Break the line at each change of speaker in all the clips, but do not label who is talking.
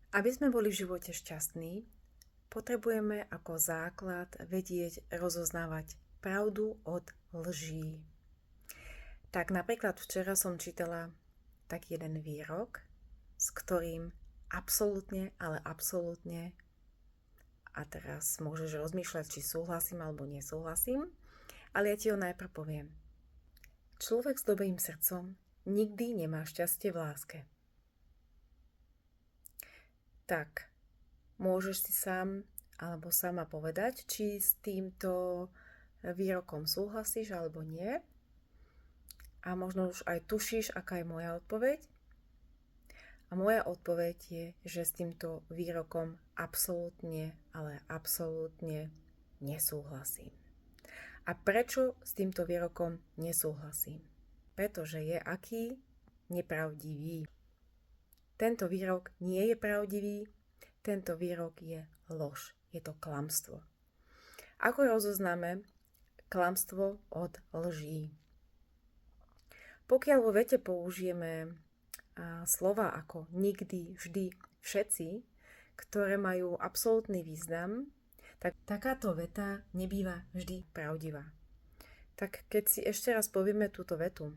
Aby sme boli v živote šťastní, potrebujeme ako základ vedieť rozoznávať pravdu od lží. Tak napríklad včera som čítala taký jeden výrok, s ktorým absolútne, ale absolútne, a teraz môžeš rozmýšľať, či súhlasím alebo nesúhlasím, ale ja ti ho najprv poviem. Človek s dobrým srdcom nikdy nemá šťastie v láske. Tak, môžeš si sám alebo sama povedať, či s týmto výrokom súhlasíš alebo nie. A možno už aj tušíš, aká je moja odpoveď. A moja odpoveď je, že s týmto výrokom absolútne, ale absolútne nesúhlasím. A prečo s týmto výrokom nesúhlasím? Pretože je aký? Nepravdivý. Tento výrok nie je pravdivý, tento výrok je lož, je to klamstvo. Ako rozoznáme klamstvo od lží? Pokiaľ vo vete použijeme slova ako nikdy, vždy, všetci, ktoré majú absolútny význam, tak takáto veta nebýva vždy pravdivá. Tak keď si ešte raz povieme túto vetu,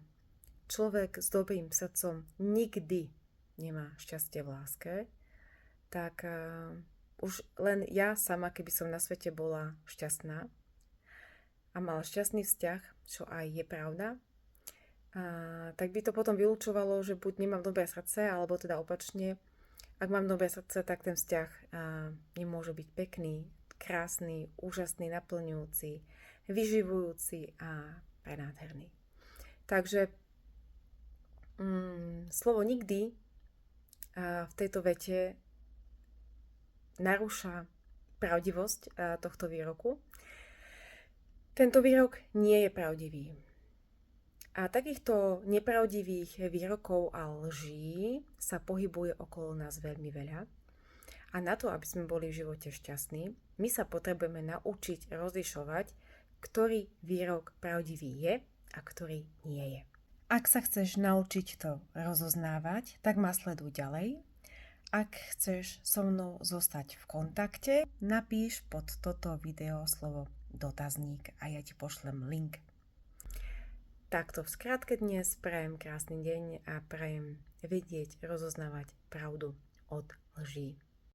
človek s dobrým srdcom nikdy nemá šťastie v láske, tak už len ja sama, keby som na svete bola šťastná a mala šťastný vzťah, čo aj je pravda, tak by to potom vylúčovalo, že buď nemám dobré srdce, alebo teda opačne, ak mám dobré srdce, tak ten vzťah nemôže byť pekný, krásny, úžasný, naplňujúci, vyživujúci a prenádherný. Takže slovo nikdy v tejto vete narúša pravdivosť tohto výroku. Tento výrok nie je pravdivý. A takýchto nepravdivých výrokov a lží sa pohybuje okolo nás veľmi veľa. A na to, aby sme boli v živote šťastní, my sa potrebujeme naučiť rozlišovať, ktorý výrok pravdivý je a ktorý nie je. Ak sa chceš naučiť to rozoznávať, tak ma sleduj ďalej. Ak chceš so mnou zostať v kontakte, napíš pod toto video slovo dotazník a ja ti pošlem link. Takto v skratke dnes prajem krásny deň a prajem vedieť rozoznávať pravdu od lží.